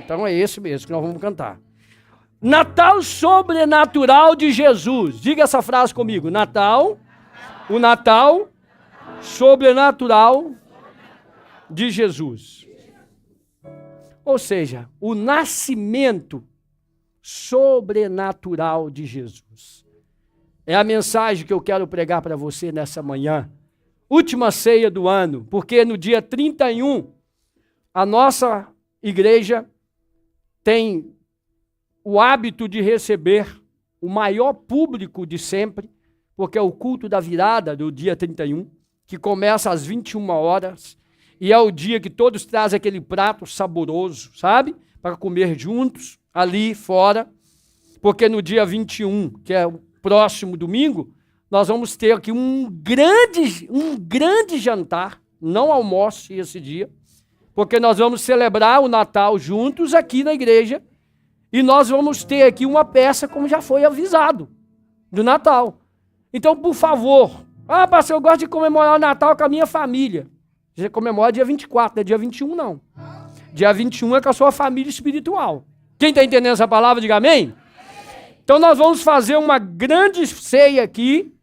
Então é esse mesmo que nós vamos cantar. Natal sobrenatural de Jesus. Diga essa frase comigo. Natal, o Natal sobrenatural de Jesus. Ou seja, o nascimento sobrenatural de Jesus. É a mensagem que eu quero pregar para você nessa manhã. Última ceia do ano, porque no dia 31, a nossa igreja tem o hábito de receber o maior público de sempre, porque é o culto da virada do dia 31, que começa às 21 horas, e é o dia que todos trazem aquele prato saboroso, sabe? Para comer juntos, ali fora, porque no dia 21, que é o próximo domingo, nós vamos ter aqui um grande jantar, não almoce esse dia, porque nós vamos celebrar o Natal juntos aqui na igreja, e nós vamos ter aqui uma peça, como já foi avisado, do Natal. Então, por favor, pastor, eu gosto de comemorar o Natal com a minha família. Você comemora dia 24, não é dia 21 não. Dia 21 é com a sua família espiritual. Quem está entendendo essa palavra, diga amém. Então nós vamos fazer uma grande ceia aqui,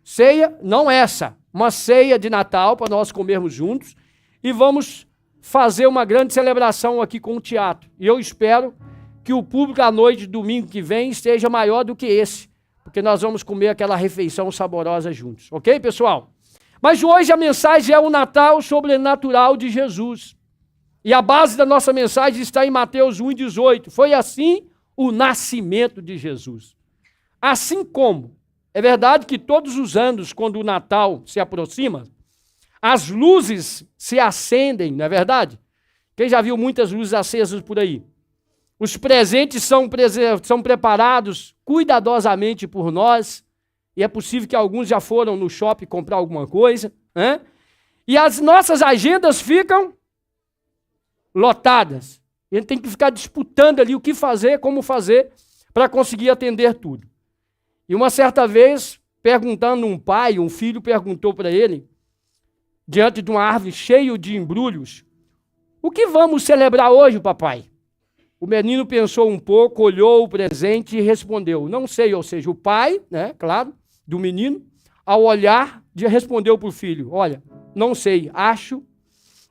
ceia, não essa, uma ceia de Natal para nós comermos juntos, e vamos fazer uma grande celebração aqui com o teatro. E eu espero que o público à noite, domingo que vem, esteja maior do que esse, porque nós vamos comer aquela refeição saborosa juntos. Ok, pessoal? Mas hoje a mensagem é o Natal sobrenatural de Jesus. E a base da nossa mensagem está em Mateus 1,18. Foi assim o nascimento de Jesus. Assim como, é verdade que todos os anos, quando o Natal se aproxima, as luzes se acendem, não é verdade? Quem já viu muitas luzes acesas por aí? Os presentes são preparados cuidadosamente por nós, e é possível que alguns já foram no shopping comprar alguma coisa, né? E as nossas agendas ficam lotadas. A gente tem que ficar disputando ali o que fazer, como fazer, para conseguir atender tudo. E uma certa vez, perguntando um pai, um filho perguntou para ele, diante de uma árvore cheia de embrulhos, o que vamos celebrar hoje, papai? O menino pensou um pouco, olhou o presente e respondeu, não sei, ou seja, o pai, né, claro, do menino, ao olhar, respondeu para o filho, olha, não sei, acho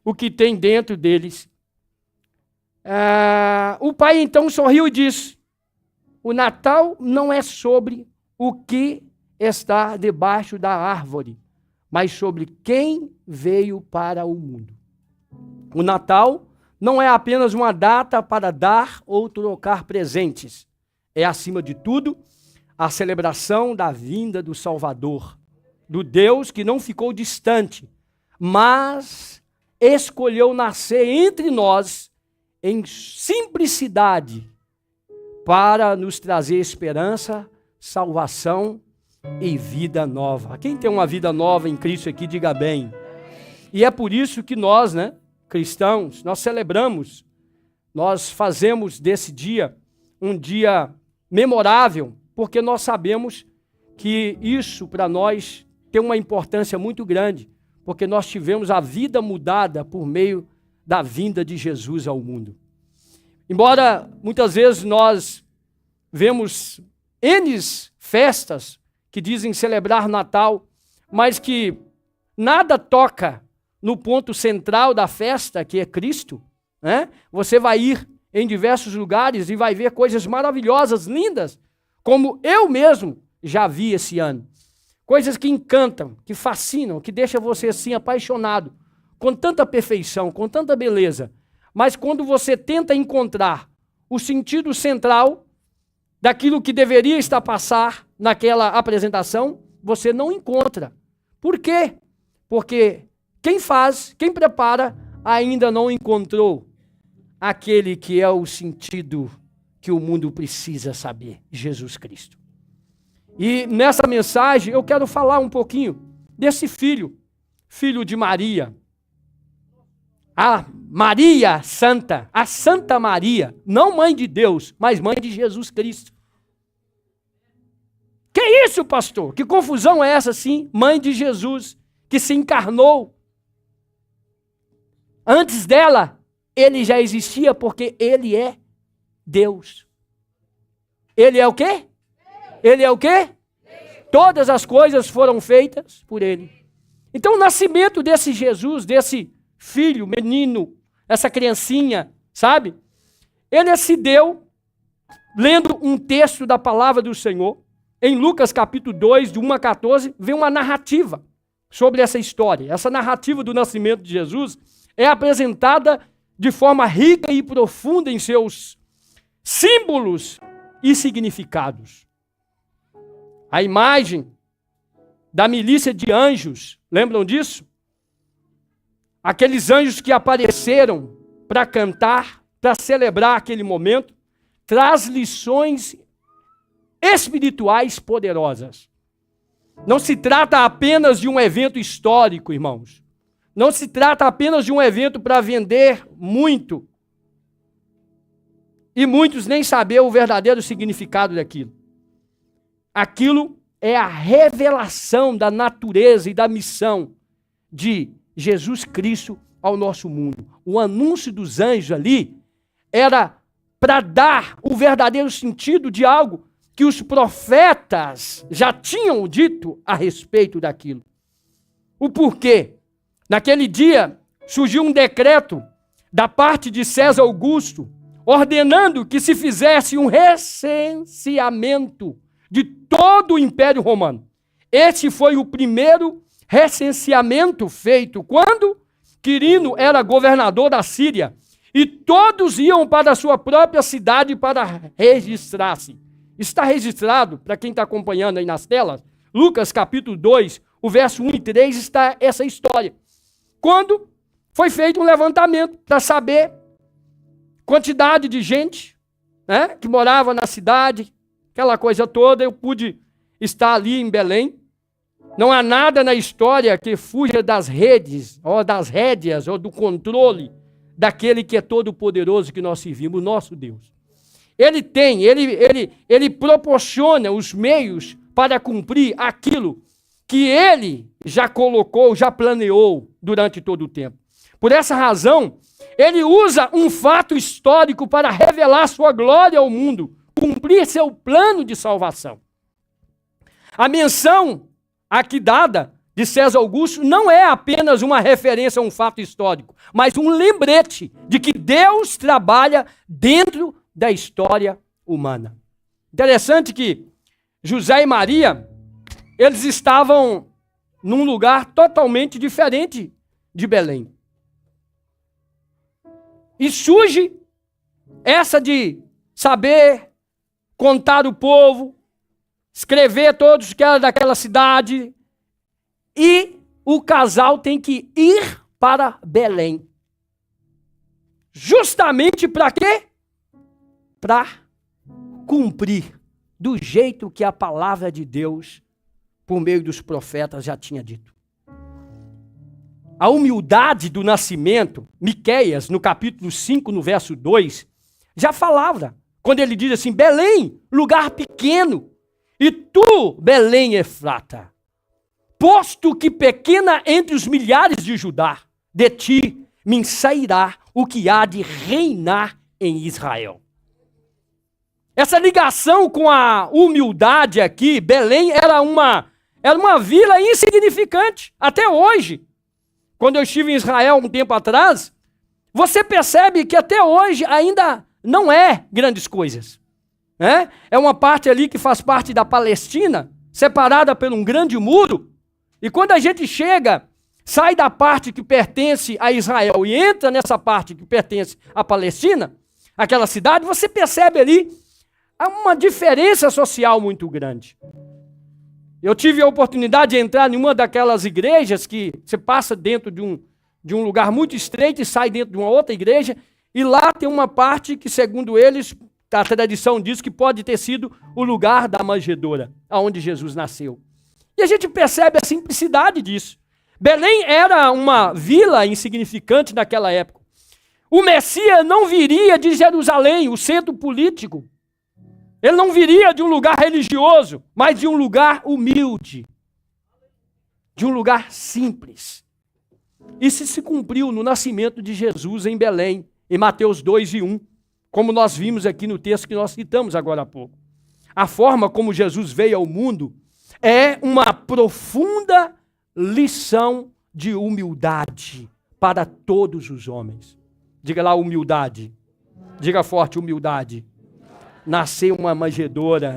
o que tem dentro deles. O pai então sorriu e disse, o Natal não é sobre o que está debaixo da árvore, mas sobre quem veio para o mundo. O Natal não é apenas uma data para dar ou trocar presentes. É, acima de tudo, a celebração da vinda do Salvador, do Deus que não ficou distante, mas escolheu nascer entre nós em simplicidade para nos trazer esperança, salvação e vida nova. Quem tem uma vida nova em Cristo aqui, diga bem. E é por isso que nós, né, cristãos, nós celebramos, nós fazemos desse dia um dia memorável, porque nós sabemos que isso para nós tem uma importância muito grande, porque nós tivemos a vida mudada por meio da vinda de Jesus ao mundo. Embora muitas vezes nós vemos N festas que dizem celebrar Natal, mas que nada toca no ponto central da festa, que é Cristo, né? Você vai ir em diversos lugares e vai ver coisas maravilhosas, lindas, como eu mesmo já vi esse ano. Coisas que encantam, que fascinam, que deixam você assim apaixonado, com tanta perfeição, com tanta beleza. Mas quando você tenta encontrar o sentido central daquilo que deveria estar a passar naquela apresentação, você não encontra. Por quê? Porque quem faz, quem prepara, ainda não encontrou aquele que é o sentido que o mundo precisa saber, Jesus Cristo. E nessa mensagem eu quero falar um pouquinho desse filho de Maria. A Maria Santa, a Santa Maria, não mãe de Deus, mas mãe de Jesus Cristo. Que isso, pastor? Que confusão é essa, sim? Mãe de Jesus, que se encarnou. Antes dela, ele já existia porque ele é Deus. Ele é o quê? Ele é o quê? Todas as coisas foram feitas por ele. Então o nascimento desse Jesus, desse filho, menino, essa criancinha, sabe? Ele se deu lendo um texto da palavra do Senhor. Em Lucas capítulo 2, de 1 a 14, vem uma narrativa sobre essa história. Essa narrativa do nascimento de Jesus é apresentada de forma rica e profunda em seus símbolos e significados. A imagem da milícia de anjos, lembram disso? Aqueles anjos que apareceram para cantar, para celebrar aquele momento, traz lições espirituais poderosas. Não se trata apenas de um evento histórico, irmãos. Não se trata apenas de um evento para vender muito. E muitos nem saber o verdadeiro significado daquilo. Aquilo é a revelação da natureza e da missão de Jesus Cristo ao nosso mundo. O anúncio dos anjos ali era para dar o verdadeiro sentido de algo que os profetas já tinham dito a respeito daquilo. O porquê? Naquele dia surgiu um decreto da parte de César Augusto ordenando que se fizesse um recenseamento de todo o Império Romano. Esse foi o primeiro recenseamento feito quando Quirino era governador da Síria e todos iam para a sua própria cidade para registrar-se. Está registrado, para quem está acompanhando aí nas telas, Lucas capítulo 2, o verso 1 e 3 está essa história. Quando foi feito um levantamento para saber quantidade de gente, né, que morava na cidade, aquela coisa toda, eu pude estar ali em Belém. Não há nada na história que fuja das redes, ou das rédeas, ou do controle daquele que é todo poderoso que nós servimos, o nosso Deus. Ele proporciona os meios para cumprir aquilo que ele já colocou, já planeou durante todo o tempo. Por essa razão, ele usa um fato histórico para revelar sua glória ao mundo, cumprir seu plano de salvação. A menção aqui dada de César Augusto não é apenas uma referência a um fato histórico, mas um lembrete de que Deus trabalha dentro da história humana. Interessante que José e Maria, eles estavam num lugar totalmente diferente de Belém. E surge essa de saber contar o povo, escrever todos que eram daquela cidade, e o casal tem que ir para Belém. Justamente para quê? Para cumprir do jeito que a palavra de Deus, por meio dos profetas, já tinha dito. A humildade do nascimento, Miqueias, no capítulo 5, no verso 2, já falava, quando ele diz assim: Belém, lugar pequeno, e tu, Belém Efrata, posto que pequena entre os milhares de Judá, de ti me sairá o que há de reinar em Israel. Essa ligação com a humildade aqui, Belém era uma vila insignificante, até hoje. Quando eu estive em Israel um tempo atrás, você percebe que até hoje ainda não é grandes coisas. Né? É uma parte ali que faz parte da Palestina, separada por um grande muro, e quando a gente chega, sai da parte que pertence a Israel e entra nessa parte que pertence à Palestina, aquela cidade, você percebe ali uma diferença social muito grande. Eu tive a oportunidade de entrar em uma daquelas igrejas que você passa dentro de um lugar muito estreito e sai dentro de uma outra igreja, e lá tem uma parte que, segundo eles, a tradição diz que pode ter sido o lugar da manjedoura, onde Jesus nasceu. E a gente percebe a simplicidade disso. Belém era uma vila insignificante naquela época. O Messias não viria de Jerusalém, o centro político. Ele não viria de um lugar religioso, mas de um lugar humilde, de um lugar simples. Isso se cumpriu no nascimento de Jesus em Belém, em Mateus 2:1, como nós vimos aqui no texto que nós citamos agora há pouco. A forma como Jesus veio ao mundo é uma profunda lição de humildade para todos os homens. Diga lá, humildade. Diga forte, humildade. Nascer em uma manjedoura,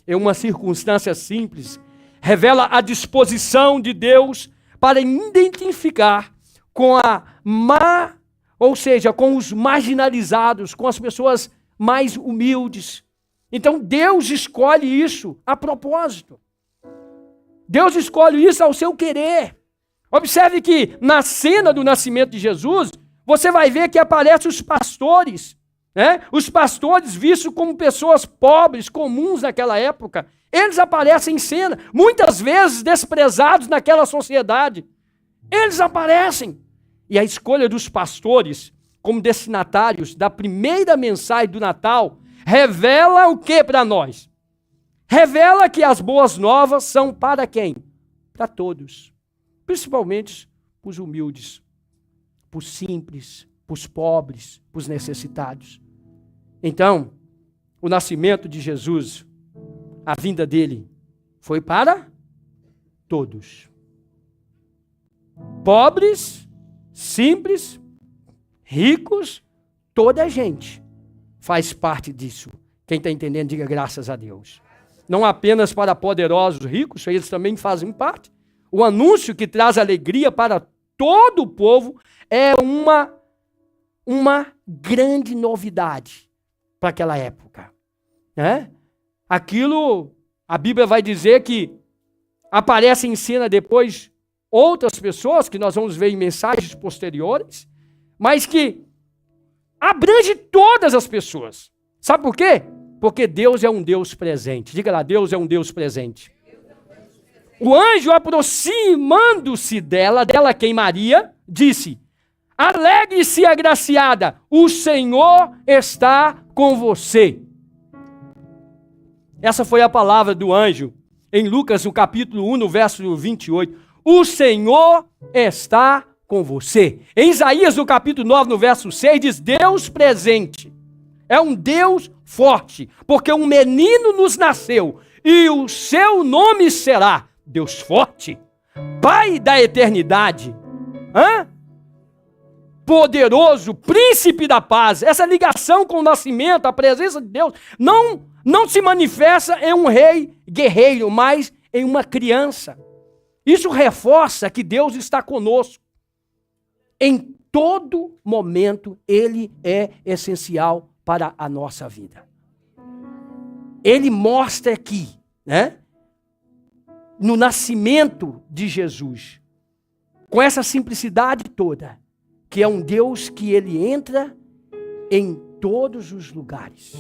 em uma circunstância simples, revela a disposição de Deus para identificar com com os marginalizados, com as pessoas mais humildes. Então Deus escolhe isso a propósito. Deus escolhe isso ao seu querer. Observe que na cena do nascimento de Jesus, você vai ver que aparecem os pastores, né? Os pastores vistos como pessoas pobres, comuns naquela época. Eles aparecem em cena, muitas vezes desprezados naquela sociedade. Eles aparecem. E a escolha dos pastores como destinatários da primeira mensagem do Natal revela o que para nós? Revela que as boas novas são para quem? Para todos. Principalmente para os humildes, para os simples, para os pobres, para os necessitados. Então, o nascimento de Jesus, a vinda dele, foi para todos. Pobres, simples, ricos, toda a gente faz parte disso. Quem está entendendo, diga graças a Deus. Não apenas para poderosos, ricos, eles também fazem parte. O anúncio que traz alegria para todo o povo é uma grande novidade para aquela época. Né? Aquilo, a Bíblia vai dizer que aparecem em cena depois outras pessoas, que nós vamos ver em mensagens posteriores, mas que abrange todas as pessoas. Sabe por quê? Porque Deus é um Deus presente. Diga lá, Deus é um Deus presente. O anjo, aproximando-se dela quem? Maria, disse: alegre-se, agraciada, o Senhor está com você. Essa foi a palavra do anjo em Lucas, no capítulo 1, no verso 28. O Senhor está com você. Em Isaías, no capítulo 9, no verso 6, diz: Deus presente. É um Deus forte, porque um menino nos nasceu, e o seu nome será Deus forte, Pai da eternidade, poderoso, príncipe da paz. Essa ligação com o nascimento, a presença de Deus, não se manifesta em um rei guerreiro, mas em uma criança. Isso reforça que Deus está conosco. Em todo momento, Ele é essencial para a nossa vida. Ele mostra aqui, né, no nascimento de Jesus, com essa simplicidade toda, que é um Deus que Ele entra em todos os lugares.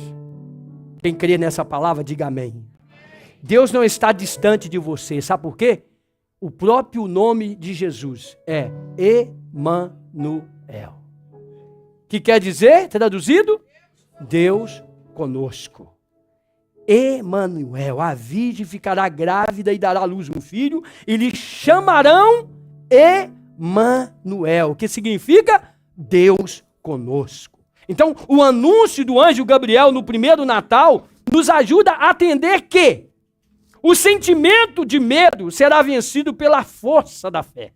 Quem crê nessa palavra, diga amém. Deus não está distante de você, sabe por quê? O próprio nome de Jesus é Emanuel. Que quer dizer, traduzido? Deus conosco. Emanuel, a virgem ficará grávida e dará à luz um filho, e lhe chamarão Emanuel, que significa Deus conosco. Então, o anúncio do anjo Gabriel no primeiro Natal nos ajuda a entender que o sentimento de medo será vencido pela força da fé.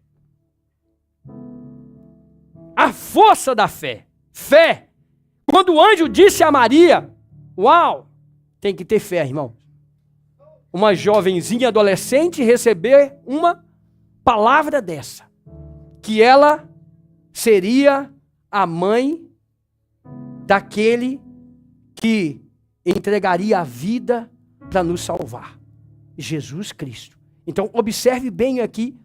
A força da fé. Fé. Quando o anjo disse a Maria, uau, tem que ter fé, irmão. Uma jovenzinha adolescente receber uma palavra dessa, que ela seria a mãe daquele que entregaria a vida para nos salvar, Jesus Cristo. Então, observe bem aqui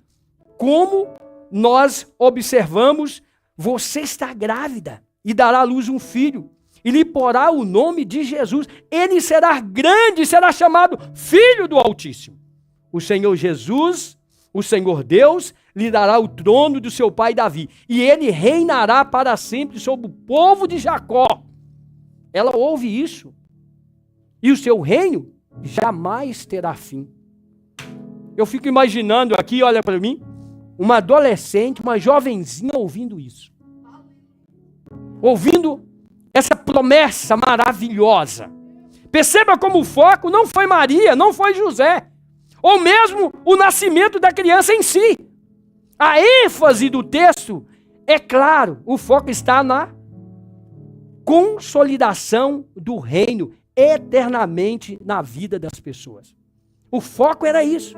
como nós observamos: você está grávida e dará à luz um filho, e lhe porá o nome de Jesus. Ele será grande, será chamado Filho do Altíssimo. O Senhor Jesus, o Senhor Deus, lhe dará o trono do seu pai Davi, e ele reinará para sempre sobre o povo de Jacó. Ela ouve isso. E o seu reino jamais terá fim. Eu fico imaginando aqui, olha para mim, uma adolescente, uma jovenzinha ouvindo isso. ouvindo essa promessa maravilhosa. Perceba como o foco não foi Maria, não foi José, ou mesmo o nascimento da criança em si. A ênfase do texto é claro, o foco está na consolidação do reino eternamente na vida das pessoas. O foco era isso.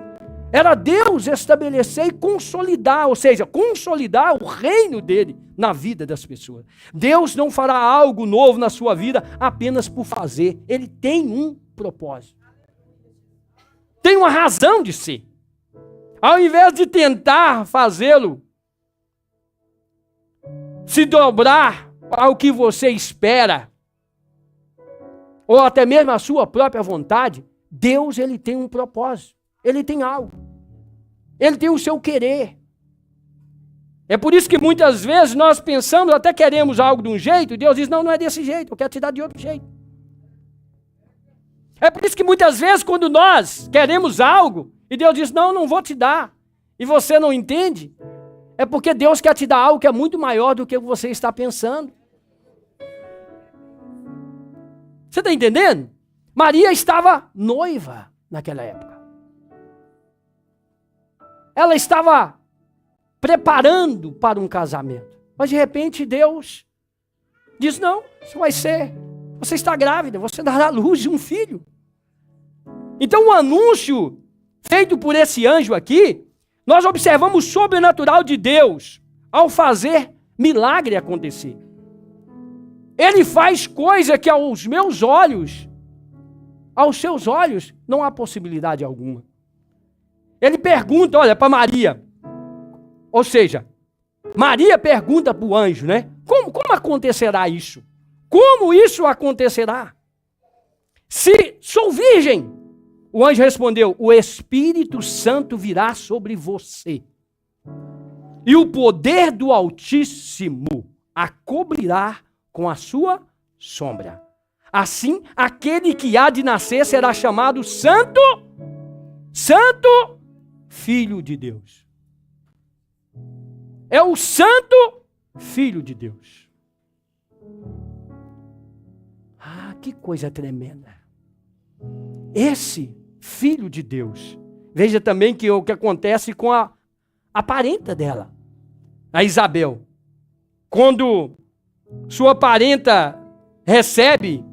Era Deus estabelecer e consolidar, ou seja, consolidar o reino dele na vida das pessoas. Deus não fará algo novo na sua vida apenas por fazer. Ele tem um propósito. Tem uma razão de ser. Ao invés de tentar fazê-lo se dobrar ao que você espera, ou até mesmo a sua própria vontade, Deus, ele tem um propósito. Ele tem algo. Ele tem o seu querer. É por isso que muitas vezes nós pensamos, até queremos algo de um jeito, e Deus diz, não, não é desse jeito, eu quero te dar de outro jeito. É por isso que muitas vezes quando nós queremos algo, e Deus diz, não, não vou te dar, e você não entende, é porque Deus quer te dar algo que é muito maior do que você está pensando. Você está entendendo? Maria estava noiva naquela época. Ela estava preparando para um casamento. Mas de repente Deus diz, não, você está grávida, você dará à luz de um filho. Então o anúncio feito por esse anjo aqui, nós observamos o sobrenatural de Deus ao fazer milagre acontecer. Ele faz coisa que aos meus olhos, aos seus olhos, não há possibilidade alguma. Ele pergunta, olha, para Maria. Ou seja, Maria pergunta para o anjo, né? Como acontecerá isso? Como isso acontecerá? Se sou virgem. O anjo respondeu, o Espírito Santo virá sobre você. E o poder do Altíssimo a cobrirá com a sua sombra. Assim, aquele que há de nascer será chamado Santo Filho de Deus. É o Santo Filho de Deus. Ah, que coisa tremenda. Esse Filho de Deus. Veja também que o que acontece com a parenta dela, a Isabel. Quando sua parenta recebe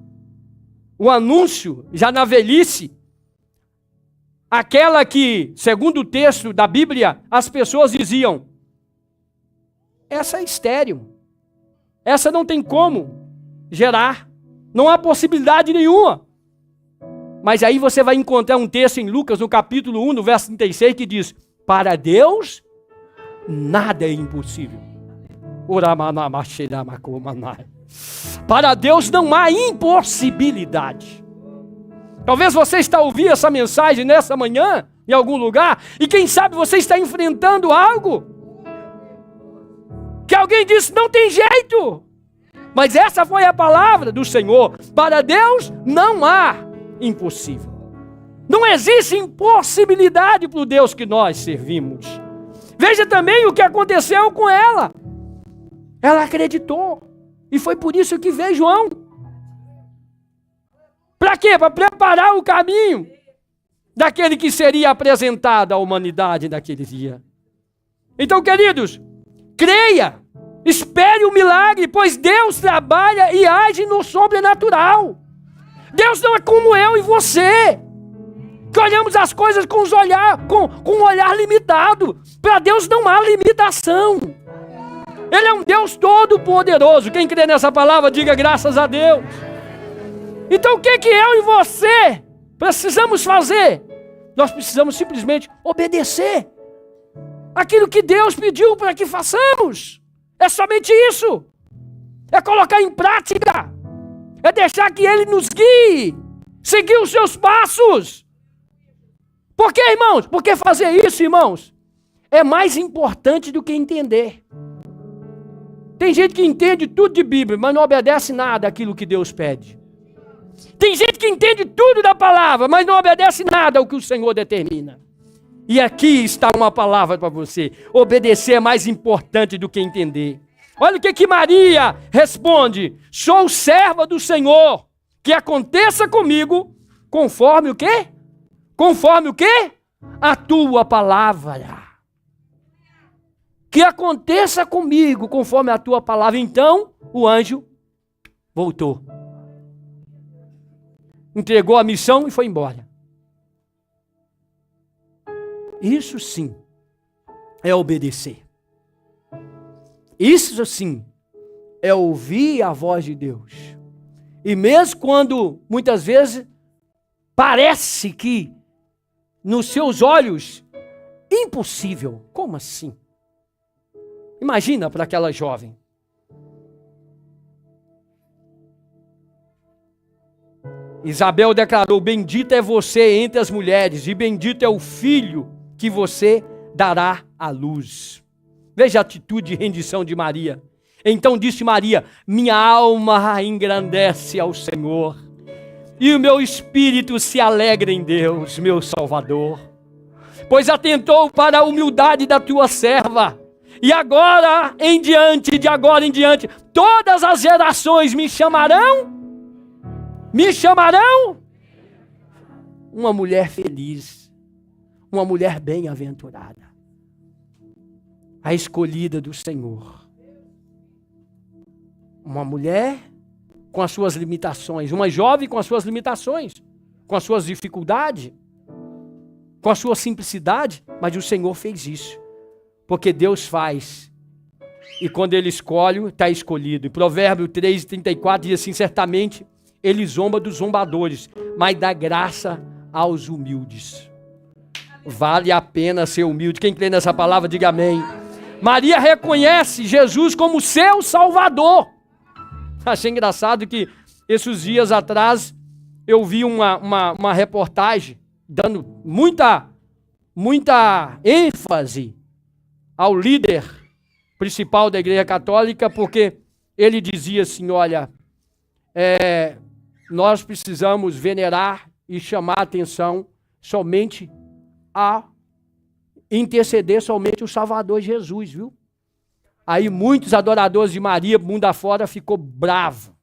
o anúncio, já na velhice, aquela que, segundo o texto da Bíblia, as pessoas diziam, essa é estéril, essa não tem como gerar, não há possibilidade nenhuma. Mas aí você vai encontrar um texto em Lucas, no capítulo 1, no verso 36, que diz, para Deus, nada é impossível. Para Deus não há impossibilidade. Talvez você está ouvindo essa mensagem nessa manhã, em algum lugar, e quem sabe você está enfrentando algo que alguém disse, não tem jeito. Mas essa foi a palavra do Senhor. Para Deus não há impossível. Não existe impossibilidade para o Deus que nós servimos. Veja também o que aconteceu com ela. Ela acreditou. E foi por isso que veio João. Para quê? Para preparar o caminho daquele que seria apresentado à humanidade naquele dia. Então, queridos, creia, espere o milagre, pois Deus trabalha e age no sobrenatural. Deus não é como eu e você, que olhamos as coisas com um olhar limitado. Para Deus não há limitação. Ele é um Deus todo poderoso. Quem crê nessa palavra, diga graças a Deus. Então o que eu e você precisamos fazer? Nós precisamos simplesmente obedecer aquilo que Deus pediu para que façamos. É somente isso. É colocar em prática. É deixar que Ele nos guie. Seguir os seus passos. Por quê, irmãos? Porque fazer isso, irmãos, é mais importante do que entender. Tem gente que entende tudo de Bíblia, mas não obedece nada àquilo que Deus pede. Tem gente que entende tudo da palavra, mas não obedece nada ao que o Senhor determina. E aqui está uma palavra para você. Obedecer é mais importante do que entender. Olha o que Maria responde: sou serva do Senhor, que aconteça comigo conforme o quê? Conforme o quê? A tua palavra. Que aconteça comigo conforme a tua palavra. Então o anjo voltou, entregou a missão e foi embora. Isso sim é obedecer. Isso sim é ouvir a voz de Deus. E mesmo quando muitas vezes parece que nos seus olhos impossível. Como assim? Imagina para aquela jovem. Isabel declarou: bendita é você entre as mulheres, e bendito é o filho que você dará à luz. Veja a atitude de rendição de Maria. Então disse Maria: minha alma engrandece ao Senhor, e o meu espírito se alegra em Deus, meu Salvador, pois atentou para a humildade da tua serva. E agora em diante, de agora em diante, todas as gerações me chamarão uma mulher feliz, uma mulher bem-aventurada, a escolhida do Senhor. Uma mulher com as suas limitações, uma jovem com as suas limitações, com as suas dificuldades, com a sua simplicidade, mas o Senhor fez isso, porque Deus faz, e quando Ele escolhe, está escolhido. Em Provérbio 3:34 diz assim: certamente Ele zomba dos zombadores, mas dá graça aos humildes. Vale a pena ser humilde. Quem crê nessa palavra, diga amém. Maria reconhece Jesus como seu Salvador. Achei engraçado que esses dias atrás eu vi uma reportagem dando muita ênfase ao líder principal da Igreja Católica, porque ele dizia assim: olha, nós precisamos venerar e chamar a atenção somente a interceder somente o Salvador Jesus, viu? Aí muitos adoradores de Maria, mundo afora, ficou bravo.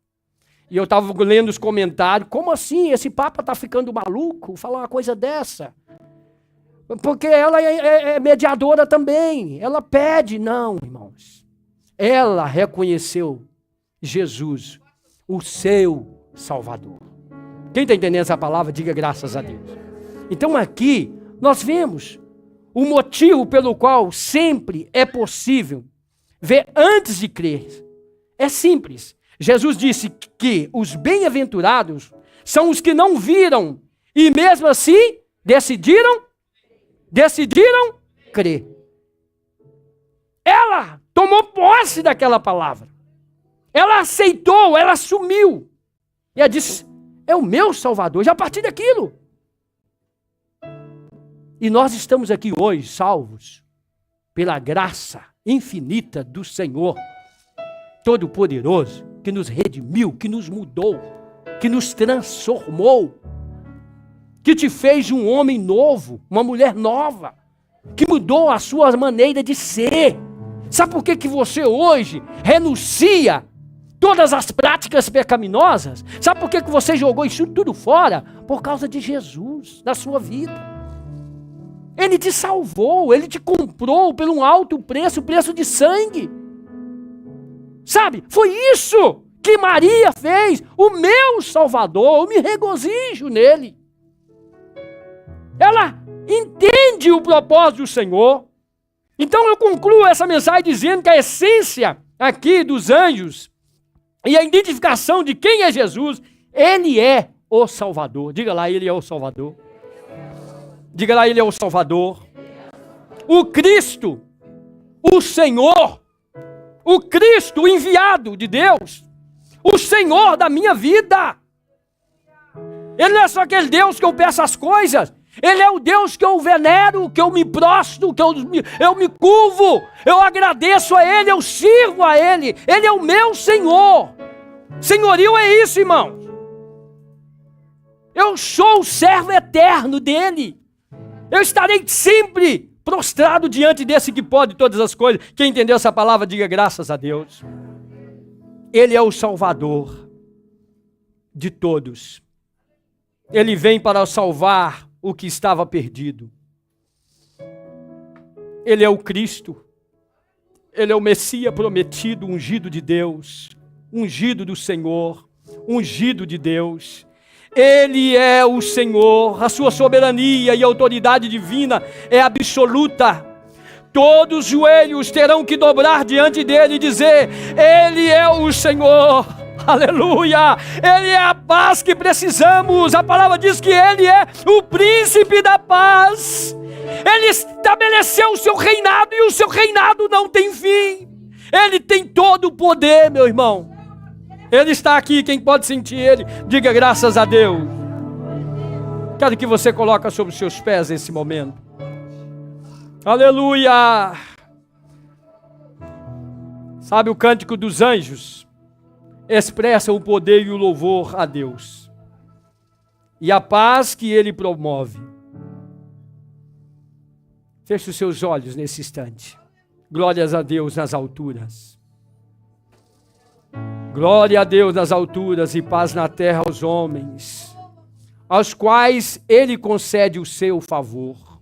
E eu estava lendo os comentários: como assim? Esse Papa está ficando maluco? Falar uma coisa dessa? Porque ela é mediadora também. Ela pede. Não, irmãos. Ela reconheceu Jesus, o seu Salvador. Quem está entendendo essa palavra, diga graças a Deus. Então aqui nós vemos o motivo pelo qual sempre é possível ver antes de crer. É simples. Jesus disse que os bem-aventurados são os que não viram e mesmo assim decidiram crer. Ela tomou posse daquela palavra. Ela aceitou, ela assumiu. E ela disse: é o meu Salvador. Já a partir daquilo. E nós estamos aqui hoje salvos pela graça infinita do Senhor Todo-Poderoso, que nos redimiu, que nos mudou, que nos transformou, que te fez um homem novo, uma mulher nova, que mudou a sua maneira de ser. Sabe por que você hoje renuncia todas as práticas pecaminosas? Sabe por que você jogou isso tudo fora? Por causa de Jesus na sua vida. Ele te salvou, Ele te comprou por um alto preço, preço de sangue. Sabe, foi isso que Maria fez. O meu Salvador, eu me regozijo nele. Ela entende o propósito do Senhor. Então eu concluo essa mensagem dizendo que a essência aqui dos anjos e a identificação de quem é Jesus, Ele é o Salvador. Diga lá, Ele é o Salvador. Diga lá, Ele é o Salvador. O Cristo, o Senhor, o Cristo, o enviado de Deus, o Senhor da minha vida. Ele não é só aquele Deus que eu peço as coisas. Ele é o Deus que eu venero, que eu me prostro, que eu me curvo. Eu agradeço a Ele, eu sirvo a Ele. Ele é o meu Senhor. Senhorio é isso, irmãos. Eu sou o servo eterno dEle. Eu estarei sempre prostrado diante desse que pode todas as coisas. Quem entendeu essa palavra, diga graças a Deus. Ele é o Salvador de todos. Ele vem para salvar o que estava perdido. Ele é o Cristo. Ele é o Messias prometido, ungido de Deus, ungido do Senhor, ungido de Deus. Ele é o Senhor, a sua soberania e autoridade divina é absoluta. Todos os joelhos terão que dobrar diante dele e dizer: Ele é o Senhor. Aleluia! Ele é a paz que precisamos. A palavra diz que Ele é o príncipe da paz. Ele estabeleceu o seu reinado e o seu reinado não tem fim. Ele tem todo o poder, meu irmão. Ele está aqui, quem pode sentir Ele, diga graças a Deus. Quero que você coloque sobre os seus pés nesse momento. Aleluia! Sabe, o cântico dos anjos expressa o poder e o louvor a Deus e a paz que Ele promove. Feche os seus olhos nesse instante. Glórias a Deus nas alturas. Glória a Deus nas alturas e paz na terra aos homens, aos quais Ele concede o seu favor.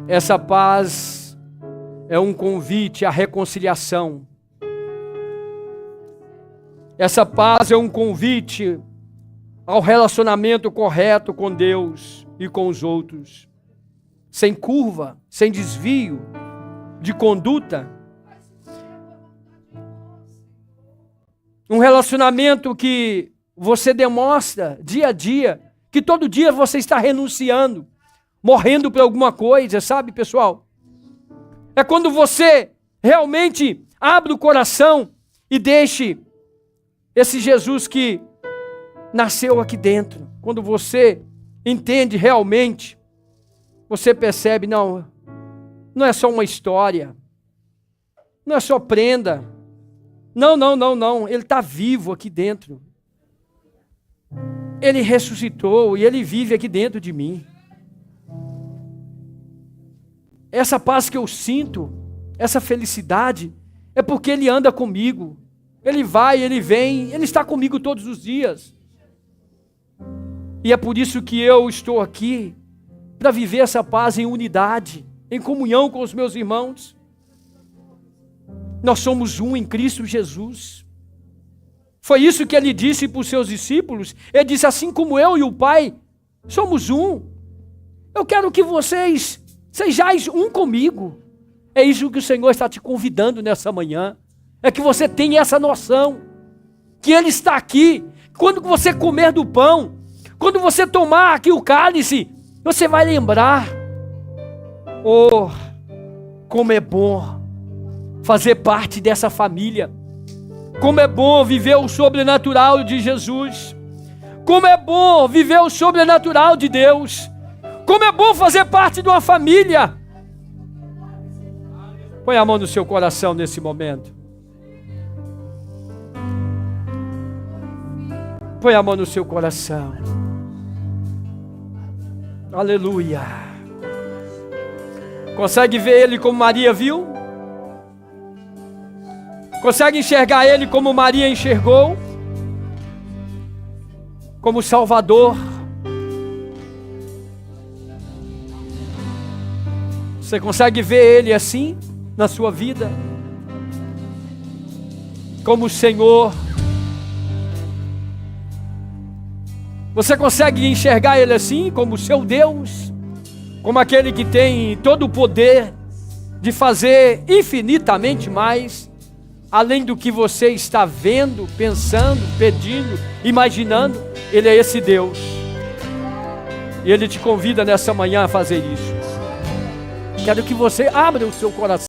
Essa paz é um convite à reconciliação. Essa paz é um convite ao relacionamento correto com Deus e com os outros. Sem curva, sem desvio de conduta. Um relacionamento que você demonstra dia a dia, que todo dia você está renunciando, morrendo por alguma coisa, sabe, pessoal? É quando você realmente abre o coração e deixe esse Jesus que nasceu aqui dentro. Quando você entende realmente, você percebe, não é só uma história, não é só prenda. Não, Ele está vivo aqui dentro. Ele ressuscitou e Ele vive aqui dentro de mim. Essa paz que eu sinto, essa felicidade, é porque Ele anda comigo. Ele vai, Ele vem, Ele está comigo todos os dias. E é por isso que eu estou aqui, para viver essa paz em unidade, em comunhão com os meus irmãos. Nós somos um em Cristo Jesus. Foi isso que Ele disse para os seus discípulos. Ele disse: assim como eu e o Pai somos um, eu quero que vocês sejais um comigo. É isso que o Senhor está te convidando nessa manhã. É que você tenha essa noção, que Ele está aqui. Quando você comer do pão, quando você tomar aqui o cálice, você vai lembrar: oh, como é bom fazer parte dessa família. Como é bom viver o sobrenatural de Jesus. Como é bom viver o sobrenatural de Deus. Como é bom fazer parte de uma família. Põe a mão no seu coração nesse momento. Põe a mão no seu coração. Aleluia. Consegue ver Ele como Maria viu? Consegue enxergar Ele como Maria enxergou? Como Salvador? Você consegue ver Ele assim na sua vida? Como Senhor? Você consegue enxergar Ele assim como seu Deus? Como aquele que tem todo o poder de fazer infinitamente mais, além do que você está vendo, pensando, pedindo, imaginando? Ele é esse Deus. E Ele te convida nessa manhã a fazer isso. Quero que você abra o seu coração.